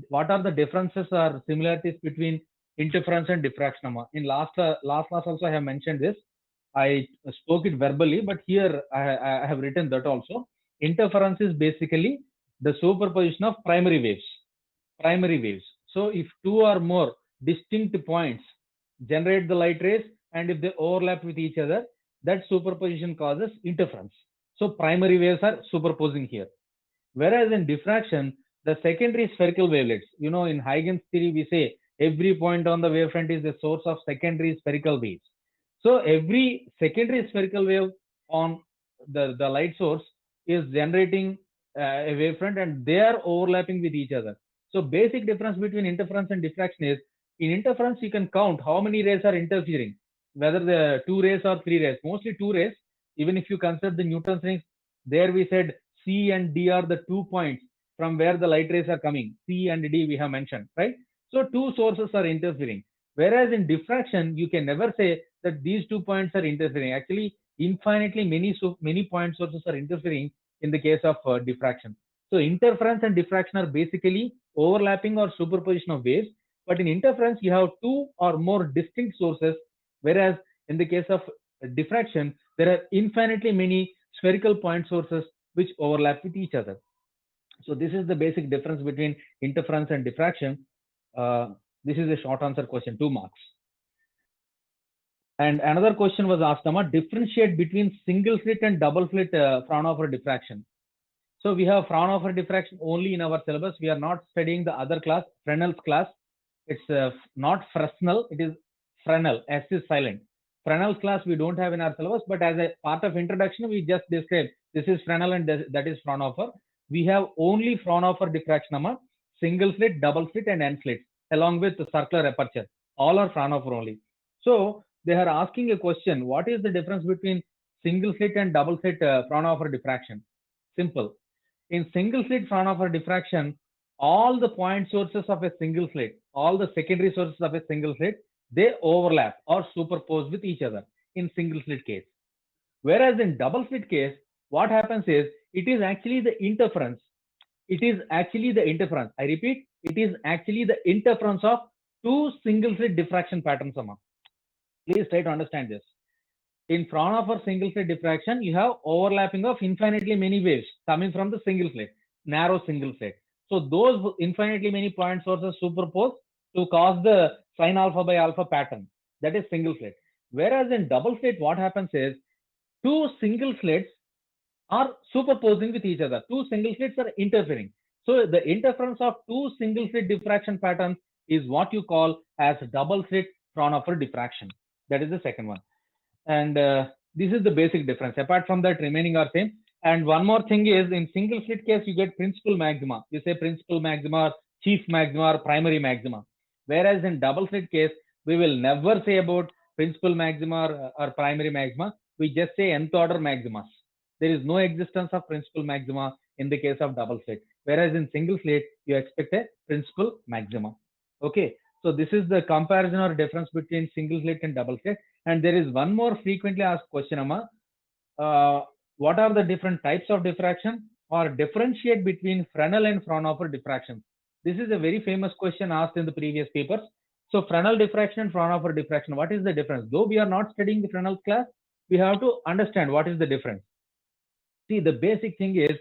what are the differences or similarities between interference and diffraction, Amma? In last class also I have mentioned this. I spoke it verbally, but here I have written that also. Interference is basically the superposition of primary waves. So if two or more distinct points generate the light rays, and if they overlap with each other, that superposition causes interference. So primary waves are superposing here. Whereas in diffraction, the secondary spherical wavelets, in Huygens theory, we say every point on the wavefront is the source of secondary spherical waves. So every secondary spherical wave on the light source is generating a wavefront, and they are overlapping with each other. So basic difference between interference and diffraction is, in interference you can count how many rays are interfering, whether the 2 rays or 3 rays, mostly 2 rays. Even if you consider the Newton's rings, there we said C and D are the 2 points from where the light rays are coming. C and D we have mentioned, right? So 2 sources are interfering. Whereas in diffraction, you can never say that these 2 points are interfering. Actually, infinitely many point sources are interfering in the case of diffraction. So interference and diffraction are basically overlapping or superposition of waves. But in interference, you have 2 or more distinct sources, whereas in the case of diffraction, there are infinitely many spherical point sources which overlap with each other. So this is the basic difference between interference and diffraction. This is a short answer question, 2 marks. And another question was asked, differentiate between single slit and double slit Fraunhofer diffraction. So we have Fraunhofer diffraction only in our syllabus. We are not studying the other class, Fresnel's class. It's not Fresnel, it is Fresnel, S is silent. Fresnel's class we don't have in our syllabus, but as a part of introduction, we just described this is Fresnel and that is Fraunhofer. We have only Fraunhofer diffraction, single slit, double slit, and end slit, along with the circular aperture. All are Fraunhofer only. So they are asking a question: what is the difference between single slit and double slit Fraunhofer diffraction? Simple. In single slit Fraunhofer diffraction, all the point sources of a single slit, all the secondary sources of a single slit, they overlap or superpose with each other in single slit case. Whereas in double slit case, what happens is, it is actually the interference. It is actually the interference. I repeat, it is actually the interference of 2 single slit diffraction patterns. Please try to understand this. In Fraunhofer single slit diffraction, you have overlapping of infinitely many waves coming from the single slit, narrow single slit. So those infinitely many point sources superpose to cause the sin alpha by alpha pattern. That is single slit. Whereas in double slit, what happens is, 2 single slits are superposing with each other. 2 single slits are interfering. So the interference of 2 single slit diffraction patterns is what you call as double slit Fraunhofer diffraction. That is the second one. And this is the basic difference. Apart from that, remaining are same. And one more thing is, in single slit case, you get principal maxima. You say principal maxima, chief maxima, or primary maxima. Whereas in double slit case, we will never say about principal maxima or primary maxima. We just say nth order maximas. There is no existence of principal maxima in the case of double slit. Whereas in single slit, you expect a principal maxima. Okay. So this is the comparison or difference between single slit and double slit. And there is one more frequently asked question, what are the different types of diffraction, or differentiate between Fresnel and Fraunhofer diffraction? This is a very famous question asked in the previous papers. So Fresnel diffraction and Fraunhofer diffraction, what is the difference? Though we are not studying the Fresnel's class, we have to understand what is the difference. See, the basic thing is,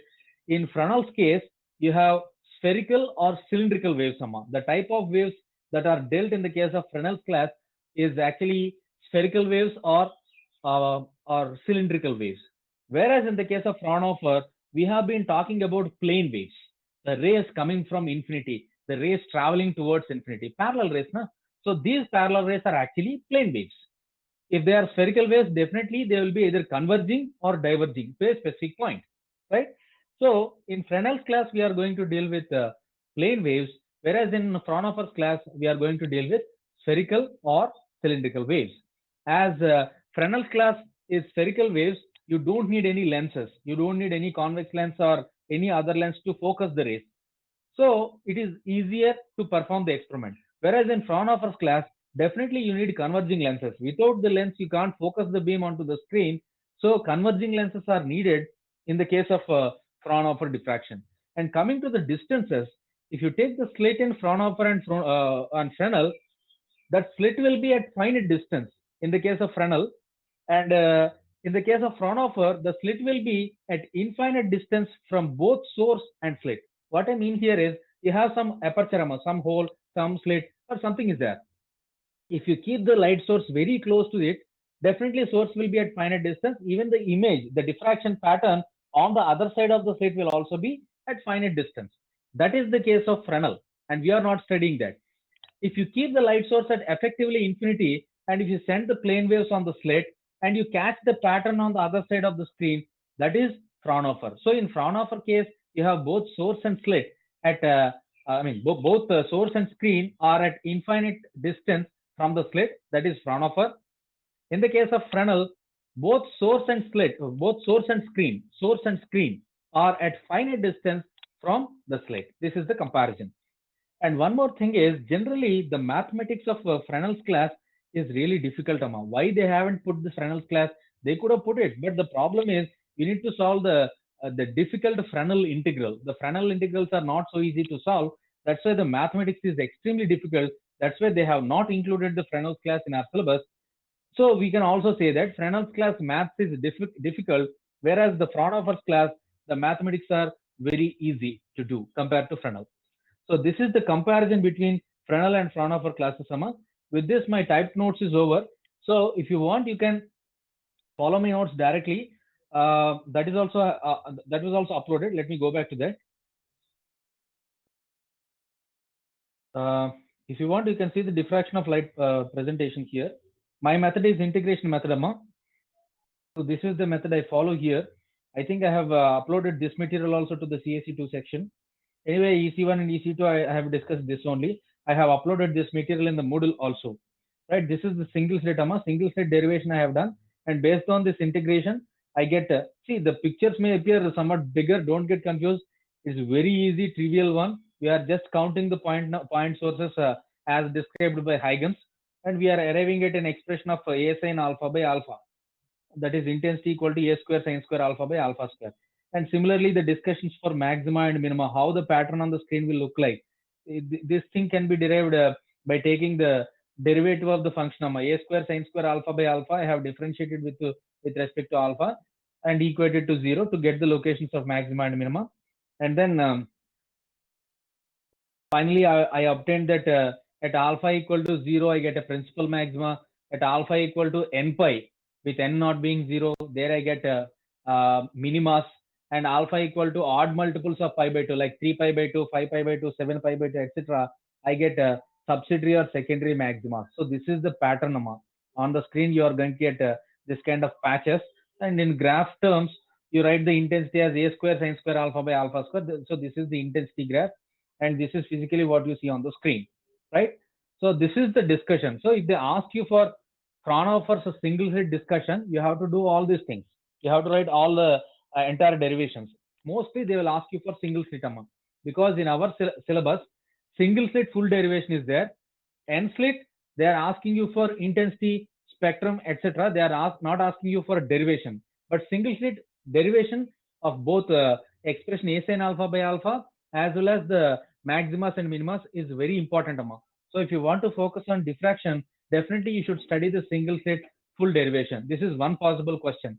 in Fresnel's case, you have spherical or cylindrical waves. The type of waves that are dealt in the case of Fresnel's class is actually spherical waves or cylindrical waves. Whereas in the case of Fraunhofer, we have been talking about plane waves, the rays coming from infinity, the rays traveling towards infinity, parallel rays. So these parallel rays are actually plane waves. If they are spherical waves, definitely they will be either converging or diverging to a specific point, right? So in Fresnel's class, we are going to deal with plane waves, whereas in Fraunhofer's class, we are going to deal with spherical or cylindrical waves. As Fresnel's class is spherical waves, you don't need any lenses. You don't need any convex lens or any other lens to focus the rays. So it is easier to perform the experiment. Whereas in Fraunhofer's class, definitely you need converging lenses. Without the lens, you can't focus the beam onto the screen. So converging lenses are needed in the case of Fraunhofer diffraction. And coming to the distances, if you take the slit in Fraunhofer and Fresnel, that slit will be at finite distance in the case of Fresnel, and in the case of Fraunhofer, the slit will be at infinite distance from both source and slit. What I mean here is you have some aperture, some hole, some slit, or something is there. If you keep the light source very close to it, definitely source will be at finite distance. Even the image, the diffraction pattern on the other side of the slit will also be at finite distance. That is the case of Fresnel, and we are not studying that. If you keep the light source at effectively infinity, and if you send the plane waves on the slit and you catch the pattern on the other side of the screen, that is Fraunhofer. So in Fraunhofer case, you have both source and slit at both the source and screen are at infinite distance from the slit, that is Fraunhofer. In the case of Fresnel, both source and screen are at finite distance from the slit. This is the comparison. And one more thing is, generally, the mathematics of Fresnel's class is really difficult, Amma. Why they haven't put the Fresnel's class? They could have put it, but the problem is you need to solve the difficult Fresnel integral. The Fresnel integrals are not so easy to solve. That's why the mathematics is extremely difficult. That's why they have not included the Fresnel's class in our syllabus. So we can also say that Fresnel's class maths is difficult, whereas the Fraunhofer's class, the mathematics are very easy to do compared to Fresnel. So this is the comparison between Fresnel and Fraunhofer classes, Amma. With this, my typed notes is over. So if you want, you can follow my notes directly. That was also uploaded. Let me go back to that. If you want, you can see the diffraction of light presentation here. My method is integration method, Amma. So this is the method I follow here. I think I have uploaded this material also to the CAC2 section. Anyway, EC1 and EC2, I have discussed this only. I have uploaded this material in the Moodle also. Right, this is the single slit, Amma. Single slit derivation I have done. And based on this integration, I get, see, the pictures may appear somewhat bigger. Don't get confused. It's very easy, trivial one. We are just counting the point sources as described by Huygens. And we are arriving at an expression of A sin alpha by alpha. That is intensity equal to A square sin square alpha by alpha square. And similarly, the discussions for maxima and minima, how the pattern on the screen will look like. This thing can be derived by taking the derivative of the function of A square sin square alpha by alpha. I have differentiated with respect to alpha and equated to 0 to get the locations of maxima and minima. And then finally, I obtained that at alpha equal to 0, I get a principal maxima. At alpha equal to n pi, with n not being 0, there I get minimas, and alpha equal to odd multiples of pi by 2, like 3 pi by 2, 5 pi by 2, 7 pi by 2, etc. I get a subsidiary or secondary maxima. So this is the pattern, Amma. On the screen, you are going to get this kind of patches, and in graph terms, you write the intensity as A square sin square alpha by alpha square. So this is the intensity graph, and this is physically what you see on the screen, right? So this is the discussion. So if they ask you for Fraunhofer's single slit discussion, you have to do all these things. You have to write all the entire derivations. Mostly they will ask you for single slit, Amma, because in our syllabus, single slit full derivation is there. N slit, they are asking you for intensity, spectrum, etc. They are not asking you for derivation, but single slit derivation of both expression A sin alpha by alpha as well as the maximas and minimas is very important, Amma. So if you want to focus on diffraction, definitely you should study the single slit full derivation. This is one possible question.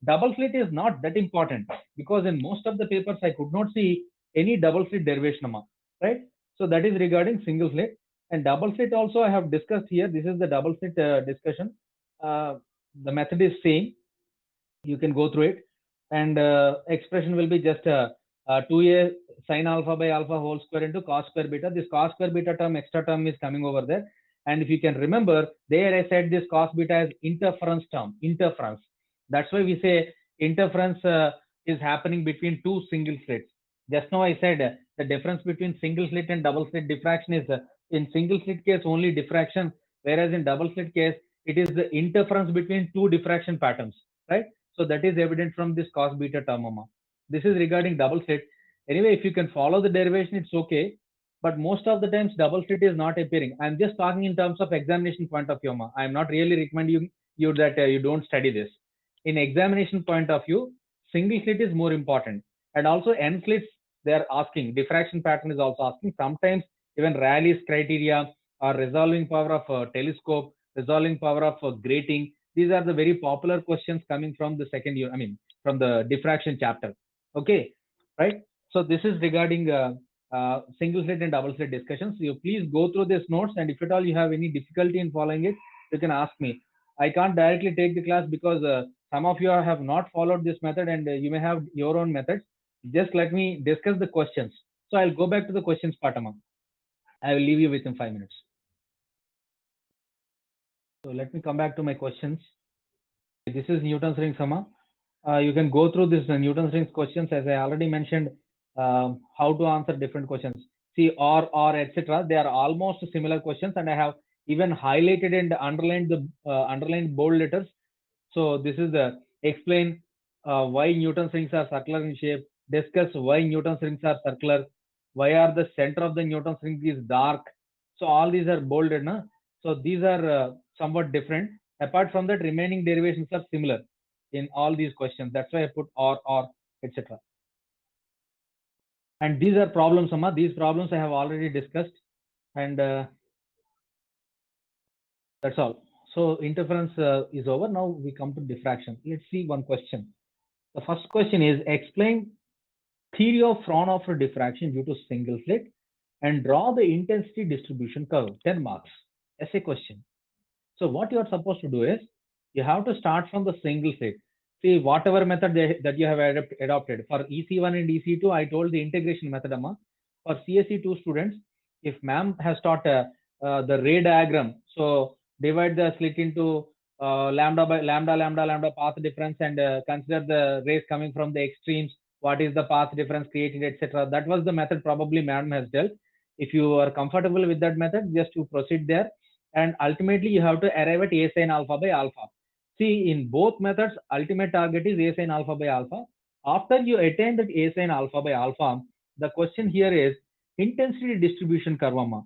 Double slit is not that important because in most of the papers I could not see any double slit derivation, Amma, right? So that is regarding single slit. And double slit also I have discussed here. This is the double slit discussion. The method is same. You can go through it, and expression will be just 2a sin alpha by alpha whole square into cos square beta. This cos square beta term, extra term is coming over there. And if you can remember, there I said this cos beta is interference term, interference. That's why we say interference is happening between two single slits. Just now I said the difference between single slit and double slit diffraction is in single slit case only diffraction, whereas in double slit case it is the interference between two diffraction patterns, right? So that is evident from this cos beta term, Amma. This is regarding double slit. Anyway, if you can follow the derivation, it's okay. But most of the times double slit is not appearing. I'm just talking in terms of examination point of view, Amma. I'm not really recommending you that you don't study this. In examination point of view, single slit is more important. And also n slits, they are asking, diffraction pattern is also asking. Sometimes even Rayleigh's criteria or resolving power of telescope, resolving power of grating. These are the very popular questions coming from the second year, I mean, from the diffraction chapter. Okay, right? So this is regarding single slit and double slit discussions. You please go through these notes, and if at all you have any difficulty in following it, you can ask me. I can't directly take the class because some of you have not followed this method, and you may have your own methods. Just let me discuss the questions. So I'll go back to the questions, Patama. I will leave you within 5 minutes. So let me come back to my questions. This is Newton's ring, Sama. You can go through this Newton's rings questions, as I already mentioned, how to answer different questions. See, or, etc. They are almost similar questions, and I have even highlighted and underlined the underlined bold letters. So this is the explain why Newton's rings are circular in shape. Discuss why Newton's rings are circular. Why are the center of the Newton's ring is dark. So all these are bolded, na? So these are somewhat different. Apart from that, remaining derivations are similar in all these questions. That's why I put or, etc. And these are problems, Amma. These problems I have already discussed, and that's all. So interference is over. Now we come to diffraction. Let's see one question. The first question is explain theory of Fraunhofer diffraction due to single slit and draw the intensity distribution curve. 10 marks. Essay question. So what you are supposed to do is you have to start from the single slit. See, whatever method that you have adopted for EC1 and EC2, I told the integration method, Amma. For CSE2 students, if ma'am has taught the ray diagram, so divide the slit into lambda by lambda path difference, and consider the rays coming from the extremes. What is the path difference created, etc. That was the method probably ma'am has dealt. If you are comfortable with that method, just to proceed there, and ultimately you have to arrive at A sin alpha by alpha. See, in both methods, ultimate target is A sin alpha by alpha. After you attain that A sin alpha by alpha, the question here is intensity distribution curve, Amma.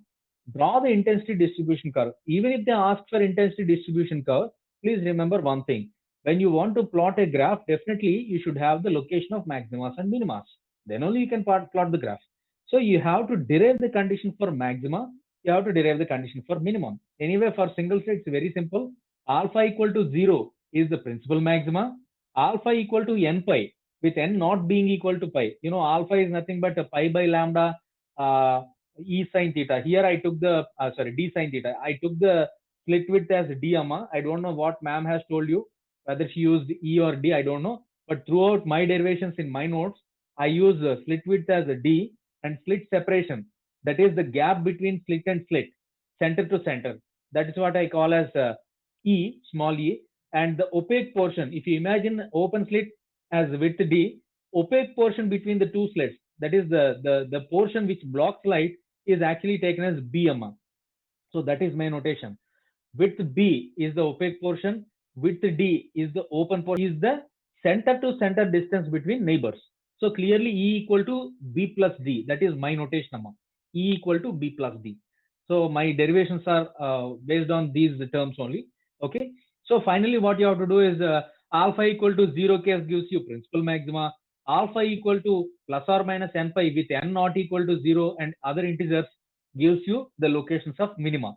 Draw the intensity distribution curve. Even if they ask for intensity distribution curve, please remember one thing. When you want to plot a graph, definitely you should have the location of maximas and minimas. Then only you can plot the graph. So you have to derive the condition for maxima. You have to derive the condition for minimum. Anyway, for single slit, it's very simple. Alpha equal to 0 is the principal maxima. Alpha equal to n pi, with n not being equal to pi. You know, alpha is nothing but pi by lambda e sine theta. Here I took the, d sine theta. I took the slit width as d, Amma. I don't know what ma'am has told you, whether she used e or d, I don't know. But throughout my derivations in my notes, I use slit width as d and slit separation. That is the gap between slit and slit, center to center. That is what I call as E, small e. And the opaque portion, if you imagine open slit as width d, opaque portion between the two slits, that is the portion which blocks light, is actually taken as B, Amma. So that is my notation. Width B is the opaque portion, width D is the open portion, is the center to center distance between neighbors. So clearly E equal to B plus D. That is my notation, Amma. E equal to B plus D. So my derivations are based on these terms only. Okay. So finally, what you have to do is alpha equal to 0 case gives you principal maxima. Alpha equal to plus or minus n pi with n not equal to 0 and other integers gives you the locations of minima,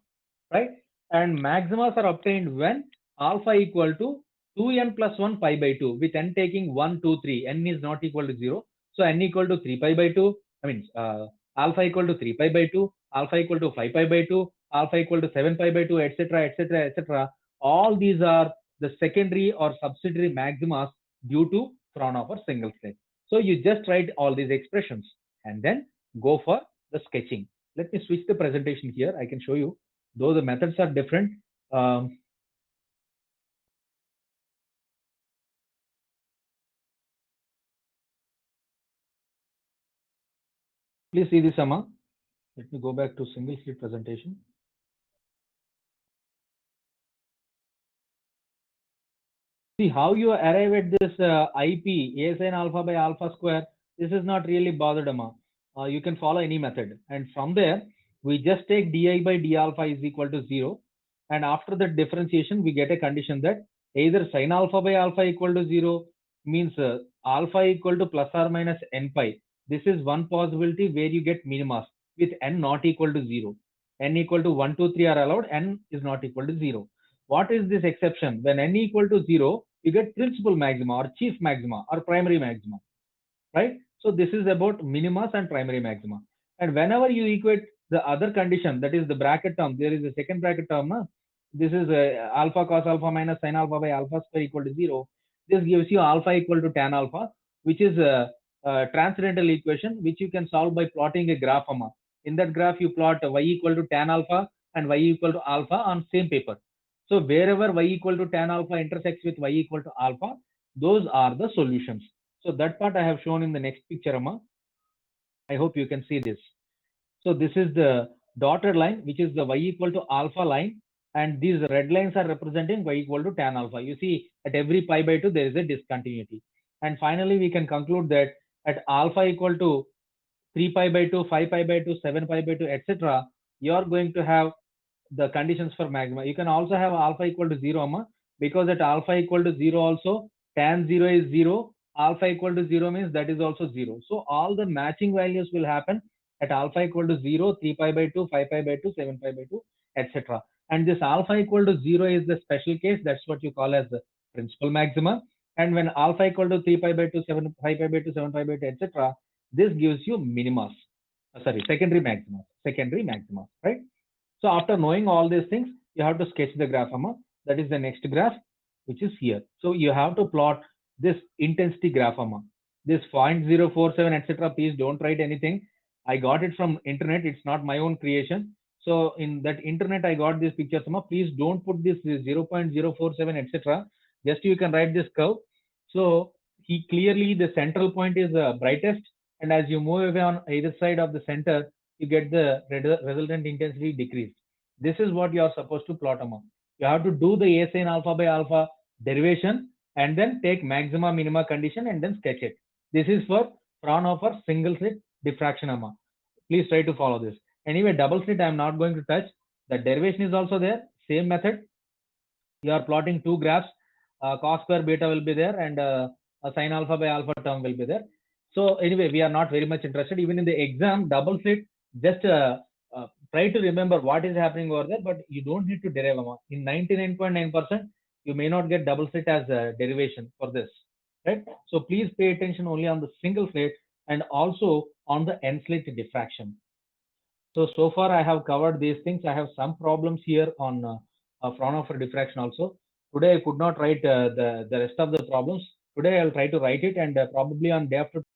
right? And maximas are obtained when alpha equal to 2n plus 1 pi by 2 with n taking 1, 2, 3. N is not equal to 0. So n equal to 3 pi by 2. I mean, alpha equal to 3 pi by 2, alpha equal to 5 pi by 2, alpha equal to 7 pi by 2, etc., etc., etc. All these are the secondary or subsidiary maximas due to Fraunhofer single slit. So you just write all these expressions and then go for the sketching. Let me switch the presentation here. I can show you, though the methods are different. Please see this, Amma. Let me go back to single slit presentation. See how you arrive at this IP, A sin alpha by alpha square. This is not really bothered, Amma. You can follow any method. And from there, we just take di by d alpha is equal to 0. And after the differentiation, we get a condition that either sin alpha by alpha equal to 0 means alpha equal to plus or minus n pi. This is one possibility where you get minimas with n not equal to 0. N equal to 1, 2, 3 are allowed, n is not equal to 0. What is this exception? When n equal to 0, you get principal maxima or chief maxima or primary maxima, right? So this is about minimas and primary maxima. And whenever you equate the other condition, that is the bracket term, there is a second bracket term. This is alpha cos alpha minus sin alpha by alpha square equal to 0. This gives you alpha equal to tan alpha, which is a transcendental equation, which you can solve by plotting a graph. In that graph, you plot y equal to tan alpha and y equal to alpha on same paper. So wherever y equal to tan alpha intersects with y equal to alpha, those are the solutions. So that part I have shown in the next picture, Amma. I hope you can see this. So this is the dotted line, which is the y equal to alpha line, and these red lines are representing y equal to tan alpha. You see at every pi by 2 there is a discontinuity. And finally we can conclude that at alpha equal to 3 pi by 2, 5 pi by 2, 7 pi by 2, etc., you are going to have the conditions for maxima. You can also have alpha equal to 0, Amma, because at alpha equal to 0 also, tan 0 is 0, alpha equal to 0 means that is also 0. So all the matching values will happen at alpha equal to 0, 3 pi by 2, 5 pi by 2, 7 pi by 2, etc. And this alpha equal to 0 is the special case. That's what you call as the principal maxima. And when alpha equal to 3 pi by 2, 7 5 pi by 2, 7 pi by 2, etc., this gives you minimas. Sorry, secondary maxima, right? So after knowing all these things, you have to sketch the graph, Amma. That is the next graph, which is here. So you have to plot this intensity graph, Amma. This 0.047, etc. Please don't write anything. I got it from internet. It's not my own creation. So in that internet, I got these pictures, Amma. Please don't put this 0.047, etc. Just you can write this curve. So he clearly the central point is the brightest, and as you move away on either side of the center, you get the resultant intensity decrease. This is what you are supposed to plot among. You have to do the A sin alpha by alpha derivation and then take maxima minima condition and then sketch it. This is for Fraunhofer single slit diffraction amount. Please try to follow this. Anyway, double slit I am not going to touch. The derivation is also there. Same method. You are plotting two graphs. Cos square beta will be there and a sin alpha by alpha term will be there. So anyway, we are not very much interested. Even in the exam, double slit, just try to remember what is happening over there, but you don't need to derive. In 99.9%, you may not get double slit as a derivation for this, right? So please pay attention only on the single slit and also on the end slit diffraction. So far I have covered these things. I have some problems here on Fraunhofer diffraction also. Today I could not write the rest of the problems. Today I'll try to write it, and probably on day after